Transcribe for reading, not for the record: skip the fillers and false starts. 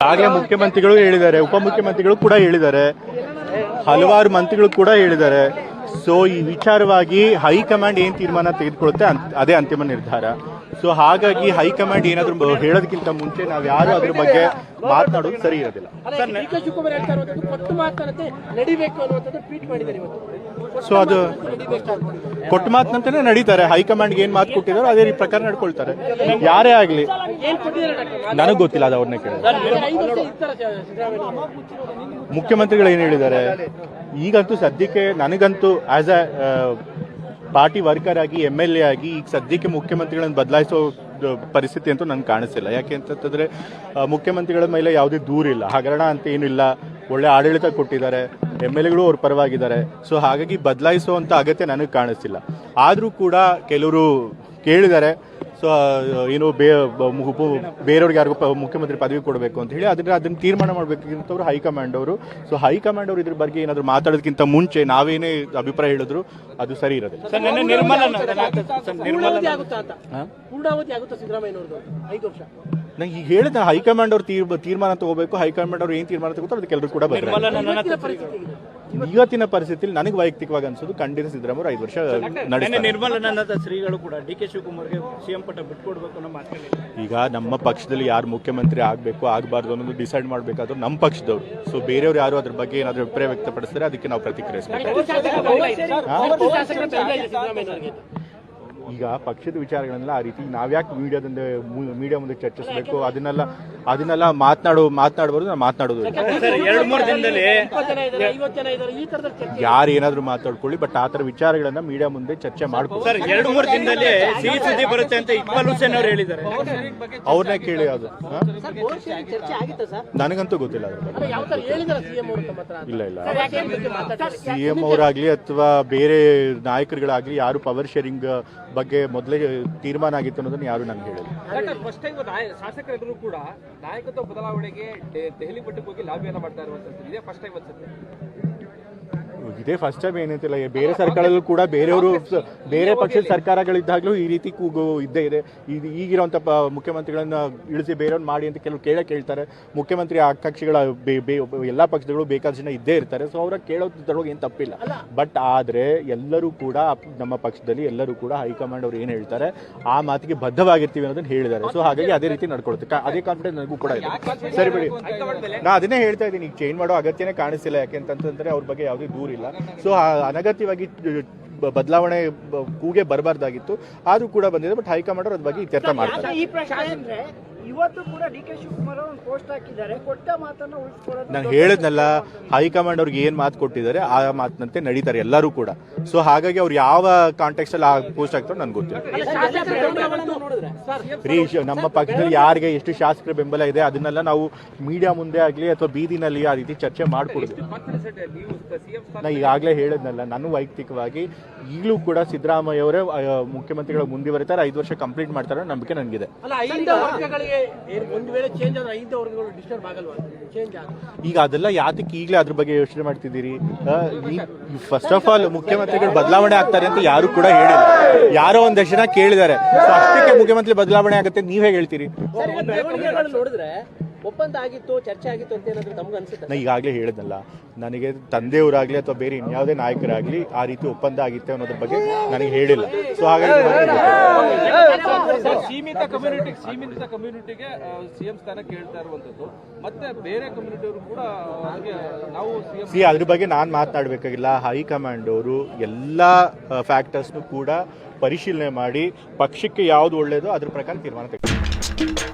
ಆಗಲೇ ಮುಖ್ಯಮಂತ್ರಿಗಳು ಹೇಳಿದ್ದಾರೆ, ಉಪಮುಖ್ಯಮಂತ್ರಿಗಳು ಕೂಡ ಹೇಳಿದ್ದಾರೆ, ಹಲವಾರು ಮಂತ್ರಿಗಳು ಕೂಡ ಹೇಳಿದ್ದಾರೆ. ಸೊ ಈ ವಿಚಾರವಾಗಿ ಹೈಕಮಾಂಡ್ ಏನು ತೀರ್ಮಾನ ತೆಗೆದುಕೊಳ್ಳುತ್ತೆ ಅದೇ ಅಂತಿಮ ನಿರ್ಧಾರ. ಸೊ ಹಾಗಾಗಿ ಹೈಕಮಾಂಡ್ ಏನಾದರೂ ಹೇಳೋದಕ್ಕಿಂತ ಮುಂಚೆ ನಾವು ಯಾರು ಅದ್ರ ಬಗ್ಗೆ ಮಾತನಾಡೋದು ಸರಿ ಇರೋದಿಲ್ಲ. ಸೊ ಅದು ಕೊಟ್ಟ ಮಾತಿನಂತಾನೆ ನಡೀತಾರೆ. ಹೈಕಮಾಂಡ್ಗೆ ಏನ್ ಮಾತು ಕೊಟ್ಟಿದಾರೋ ಅದೇ ಪ್ರಕಾರ ನಡ್ಕೊಳ್ತಾರೆ. ಯಾರೇ ಆಗ್ಲಿ, ನನಗೆ ಗೊತ್ತಿಲ್ಲ, ಅದು ಅವ್ರನ್ನೇ ಕೇಳಿ. ಮುಖ್ಯಮಂತ್ರಿಗಳು ಏನ್ ಹೇಳಿದ್ದಾರೆ ಈಗಂತೂ ಸದ್ಯಕ್ಕೆ, ನನಗಂತೂ ಆಸ್ ಎ ಪಾರ್ಟಿ ವರ್ಕರ್ ಆಗಿ, MLA ಆಗಿ, ಈಗ ಸದ್ಯಕ್ಕೆ ಮುಖ್ಯಮಂತ್ರಿಗಳನ್ನು ಬದಲಾಯಿಸೋ ಪರಿಸ್ಥಿತಿ ಅಂತೂ ನಂಗೆ ಕಾಣಿಸ್ತಿಲ್ಲ. ಯಾಕೆ ಅಂತಂದ್ರೆ ಮುಖ್ಯಮಂತ್ರಿಗಳ ಮೇಲೆ ಯಾವುದೇ ದೂರಿಲ್ಲ, ಹಗರಣ ಅಂತ ಏನಿಲ್ಲ, ಒಳ್ಳೆ ಆಡಳಿತ ಕೊಟ್ಟಿದ್ದಾರೆ, MLAಗಳು ಅವ್ರ ಪರವಾಗಿದ್ದಾರೆ. ಸೊ ಹಾಗಾಗಿ ಬದಲಾಯಿಸುವಂಥ ಅಗತ್ಯ ನನಗೆ ಕಾಣಿಸ್ತಿಲ್ಲ. ಆದರೂ ಕೂಡ ಕೆಲವರು ಕೇಳಿದ್ದಾರೆ, ಸೊ ಏನು ಬೇರೆಯವ್ರಿಗೆ ಯಾರಿಗೂ ಮುಖ್ಯಮಂತ್ರಿ ಪದವಿ ಕೊಡಬೇಕು ಅಂತ ಹೇಳಿ, ಅದನ್ನ ತೀರ್ಮಾನ ಮಾಡಬೇಕಿಂತವ್ರು ಹೈಕಮಾಂಡ್ ಅವರು. ಸೊ ಹೈಕಮಾಂಡ್ ಅವರು ಇದ್ರ ಬಗ್ಗೆ ಏನಾದರೂ ಮಾತಾಡೋದಕ್ಕಿಂತ ಮುಂಚೆ ನಾವೇನೇ ಅಭಿಪ್ರಾಯ ಹೇಳಿದ್ರು ಅದು ಸರಿ ಇರೋದಿಲ್ಲ. ನಂಗೆ ಈಗ ಹೇಳಿದ ಹೈಕಮಾಂಡ್ ಅವ್ರು ತೀರ್ಮಾನ ತಗೋಬೇಕು. ಹೈಕಮಾಂಡ್ ಅವ್ರು ಏನು ತೀರ್ಮಾನ ತಗೋತಾರೆ ಅದಕ್ಕೆ ಎಲ್ಲರೂ ಕೂಡ ಇವತ್ತಿನ ಪರಿಸ್ಥಿತಿಯಲ್ಲಿ ನನಗೆ ವೈಯಕ್ತಿಕವಾಗಿ ಅನ್ಸೋದು ಖಂಡಿತ ಸಿದ್ದರಾಮಯ್ಯ 5 ವರ್ಷ ನಡೆಸ್ತಾರೆ. ನಿರ್ಮಲಾನಂದ ಶ್ರೀಗಳು ಕೂಡ DK ಶಿವಕುಮಾರ್ಗೆ CM ಪಟ್ಟ ಬಿಟ್ಕೊಡ್ಬೇಕು ಅನ್ನೋ ಮಾತು. ಈಗ ನಮ್ಮ ಪಕ್ಷದಲ್ಲಿ ಯಾರು ಮುಖ್ಯಮಂತ್ರಿ ಆಗಬೇಕು ಆಗಬಾರ್ದು ಅನ್ನೋದು ಡಿಸೈಡ್ ಮಾಡಬೇಕಾದ್ರು ನಮ್ಮ ಪಕ್ಷದವ್ರು. ಸೊ ಬೇರೆಯವ್ರು ಯಾರು ಅದ್ರ ಬಗ್ಗೆ ಏನಾದರೂ ಅಭಿಪ್ರಾಯ ವ್ಯಕ್ತಪಡಿಸ್ತಾರೆ ಅದಕ್ಕೆ ನಾವು ಪ್ರತಿಕ್ರಿಯಿಸಬೇಕು. ಈಗ ಪಕ್ಷದ ವಿಚಾರಗಳನ್ನೆಲ್ಲ ಆ ರೀತಿ ನಾವ್ಯಾಕೆ ಮೀಡಿಯಾ ಮುಂದೆ ಚರ್ಚಿಸಬೇಕು? ಅದನ್ನೆಲ್ಲ ಮಾತನಾಡಬಾರ್ದು. ನಾನು ಮಾತನಾಡೋದು ಯಾರು ಏನಾದ್ರು ಮಾತಾಡ್ಕೊಳ್ಳಿ, ಬಟ್ ಆ ಥರ ವಿಚಾರಗಳನ್ನ ಮೀಡಿಯಾ ಮುಂದೆ ಚರ್ಚೆ ಮಾಡ್ಕೊ. 2-3 ದಿನದಲ್ಲಿ ಸಿಹಿ ಸುದ್ದಿ ಬರುತ್ತೆ ಅಂತ ಇಕ್ಬಾಲ್ ಹುಸೇನ್ ಅವರು ಹೇಳಿದ್ದಾರೆ. ಅವ್ರನ್ನೇ ಕೇಳಿ. ಅದು ನನಗಂತೂ ಗೊತ್ತಿಲ್ಲ ಅದ್ರ ಬಗ್ಗೆ. ಇಲ್ಲ CM ಅವರಾಗ್ಲಿ ಅಥವಾ ಬೇರೆ ನಾಯಕರುಗಳಾಗ್ಲಿ ಯಾರು ಪವರ್ ಶೇರಿಂಗ್ ಬಗ್ಗೆ ಮೊದಲೇ ತೀರ್ಮಾನ ಆಗಿತ್ತು ಅನ್ನೋದನ್ನ ಯಾರು ನನಗೆ ಹೇಳಿಲ್ಲ. ಶಾಸಕರೆಲ್ಲರೂ ಕೂಡ ನಾಯಕತ್ವ ಬದಲಾವಣೆಗೆ ದೆಹಲಿ ಮಟ್ಟಕ್ಕೆ ಹೋಗಿ ಲಾಬಿಯನ್ನ ಮಾಡ್ತಾ ಇರುವಂತದ್ದು ಇದೇ ಫಸ್ಟ್ ಟೈಮ್ ಅನ್ಸುತ್ತೆ. ಇದೇ ಫಸ್ಟ್ ಟೈಮ್ ಏನಂತಿಲ್ಲ, ಬೇರೆ ಸರ್ಕಾರದಲ್ಲೂ ಕೂಡ ಬೇರೆ ಪಕ್ಷದ ಸರ್ಕಾರಗಳಿದ್ದಾಗಲೂ ಈ ರೀತಿ ಕೂಗು ಇದ್ದೇ ಇದೆ. ಈಗಿರುವಂಥ ಮುಖ್ಯಮಂತ್ರಿಗಳನ್ನ ಇಳಿಸಿ ಬೇರೆಯವ್ರು ಮಾಡಿ ಅಂತ ಕೆಲವು ಕೇಳ್ತಾರೆ. ಮುಖ್ಯಮಂತ್ರಿ ಕಕ್ಷಿಗಳ ಎಲ್ಲ ಪಕ್ಷಗಳು ಬೇಕಾದ ಜನ ಇದ್ದೇ ಇರ್ತಾರೆ. ಸೊ ಅವ್ರ ಕೇಳೋದ್ರೊಳಗೆ ಏನು ತಪ್ಪಿಲ್ಲ. ಬಟ್ ಆದರೆ ಎಲ್ಲರೂ ಕೂಡ ನಮ್ಮ ಪಕ್ಷದಲ್ಲಿ ಎಲ್ಲರೂ ಕೂಡ ಹೈಕಮಾಂಡ್ ಅವ್ರು ಏನು ಹೇಳ್ತಾರೆ ಆ ಮಾತಿಗೆ ಬದ್ಧವಾಗಿರ್ತೀವಿ ಅನ್ನೋದನ್ನ ಹೇಳಿದ್ದಾರೆ. ಸೊ ಹಾಗಾಗಿ ಅದೇ ರೀತಿ ನಡ್ಕೊಳುತ್ತೆ. ಅದೇ ಕಾನ್ಫಿಡೆನ್ಸ್ ನನಗೂ ಕೂಡ ಇದೆ. ಸರಿ ಬಿಡಿ, ನಾ ಅದನ್ನೇ ಹೇಳ್ತಾ ಇದ್ದೀನಿ. ಈಗ ಚೇಂಜ್ ಮಾಡೋ ಅಗತ್ಯನೇ ಕಾಣಿಸ್ತಿಲ್ಲ. ಯಾಕೆಂತಂದ್ರೆ ಅವ್ರ ಬಗ್ಗೆ ಯಾವುದೇ ದೂರ ಇಲ್ಲ. ಸೊ ಅನಗತ್ಯವಾಗಿ ಬದಲಾವಣೆ ಕೂಗೆ ಬರಬಾರ್ದಾಗಿತ್ತು, ಆದ್ರೂ ಕೂಡ ಬಂದಿದೆ. ಬಟ್ ಹೈಕಮಾಂಡ್ ಅದ್ರ ಬಗ್ಗೆ ಇತ್ಯರ್ಥ ಮಾಡ್ತಾರೆ. ಇವತ್ತು ಕೂಡ DK ಶಿವಕುಮಾರ್ ಒಂದು ಪೋಸ್ಟ್ ಹಾಕಿದ್ದಾರೆ, ಕೊಟ್ಟ ಮಾತನ್ನ ಉಳಿಸ್ಕೊಳ್ಳೋದು. ನಾನು ಹೇಳಿದ್ನಲ್ಲ, ಹೈಕಮಾಂಡ್ ಅವ್ರಿಗೆ ಏನ್ ಮಾತು ಕೊಟ್ಟಿದ್ದಾರೆ ಆ ಮಾತಿನಂತೆ ನಡೀತಾರೆ ಎಲ್ಲರೂ ಕೂಡ. ಸೊ ಹಾಗಾಗಿ ಅವ್ರು ಯಾವ ಕಾಂಟೆಕ್ಸ್ಟ್ ಅಲ್ಲಿ ಆ ಪೋಸ್ಟ್ ಹಾಕ್ತಾರೆ ನನ್ಗೆ ಗೊತ್ತಿಲ್ಲ. ನಮ್ಮ ಪಕ್ಷದಲ್ಲಿ ಯಾರಿಗೆ ಎಷ್ಟು ಶಾಸಕರ ಬೆಂಬಲ ಇದೆ ಅದನ್ನೆಲ್ಲ ನಾವು ಮೀಡಿಯಾ ಮುಂದೆ ಆಗ್ಲಿ ಅಥವಾ ಬೀದಿನಲ್ಲಿ ಆ ರೀತಿ ಚರ್ಚೆ ಮಾಡ್ಕೊಡುದು. ನಾ ಈಗಾಗಲೇ ಹೇಳಿದ್ನಲ್ಲ, ನಾನು ವೈಯಕ್ತಿಕವಾಗಿ ಈಗಲೂ ಕೂಡ ಸಿದ್ದರಾಮಯ್ಯ ಅವರೇ ಮುಖ್ಯಮಂತ್ರಿಗಳ ಮುಂದುವರಿತಾರೆ, 5 ವರ್ಷ ಕಂಪ್ಲೀಟ್ ಮಾಡ್ತಾರೆ ನಂಬಿಕೆ ನನಗಿದೆ. ಈಗ ಅದೆಲ್ಲ ಯಾತಕ್ಕೆ ಈಗಲೇ ಅದ್ರ ಬಗ್ಗೆ ಯೋಚನೆ ಮಾಡ್ತಿದ್ದೀರಿ? ಫಸ್ಟ್ ಆಫ್ ಆಲ್ ಮುಖ್ಯಮಂತ್ರಿಗಳು ಬದಲಾವಣೆ ಆಗ್ತಾರೆ ಅಂತ ಯಾರು ಕೂಡ ಹೇಳಿಲ್ಲ. ಯಾರೋ ಒಂದಷ್ಟು ಜನ ಕೇಳಿದ್ದಾರೆ. ಸೊ ಅಷ್ಟಕ್ಕೆ ಮುಖ್ಯಮಂತ್ರಿ ಬದಲಾವಣೆ ಆಗುತ್ತೆ ನೀವ್ ಹೇಗೆ ಹೇಳ್ತೀರಿ? ನೋಡಿದ್ರೆ ಒಪ್ಪಂದ ಆಗಿತ್ತು, ಚರ್ಚೆ ಆಗಿತ್ತು ಅಂತ ಏನಾದ್ರು ತಮ್ಗೆ ಅನ್ಸುತ್ತೆ? ನಾ ಈಗಾಗಲೇ ಹೇಳಿದ್ನಲ್ಲ, ನನಗೆ ತಂದೆಯವರಾಗ್ಲಿ ಅಥವಾ ಬೇರೆ ಇನ್ಯಾವುದೇ ನಾಯಕರಾಗ್ಲಿ ಆ ರೀತಿ ಒಪ್ಪಂದ ಆಗಿತ್ತೆ ಅನ್ನೋದ್ರ ಬಗ್ಗೆ ನನಗೆ ಹೇಳಿಲ್ಲ. ಸೊ ಹಾಗಾಗಿ ಸೀಮಿತ ಕಮ್ಯುನಿಟಿಗೆ CM ಸ್ಥಾನ ಕೇಳ್ತಾ ಇರುವಂತದ್ದು, ಮತ್ತೆ ಬೇರೆ ಕಮ್ಯುನಿಟಿಯವರು ಕೂಡ ನಾವು ಅದ್ರ ಬಗ್ಗೆ ನಾನು ಮಾತನಾಡಬೇಕಾಗಿಲ್ಲ. ಹೈಕಮಾಂಡ್ ಅವರು ಎಲ್ಲ ಫ್ಯಾಕ್ಟರ್ಸ್ನು ಕೂಡ ಪರಿಶೀಲನೆ ಮಾಡಿ ಪಕ್ಷಕ್ಕೆ ಯಾವ್ದು ಒಳ್ಳೇದೋ ಅದ್ರ ಪ್ರಕಾರ ತೀರ್ಮಾನ ತೆಗೆದುಕೊಳ್ಳಿ.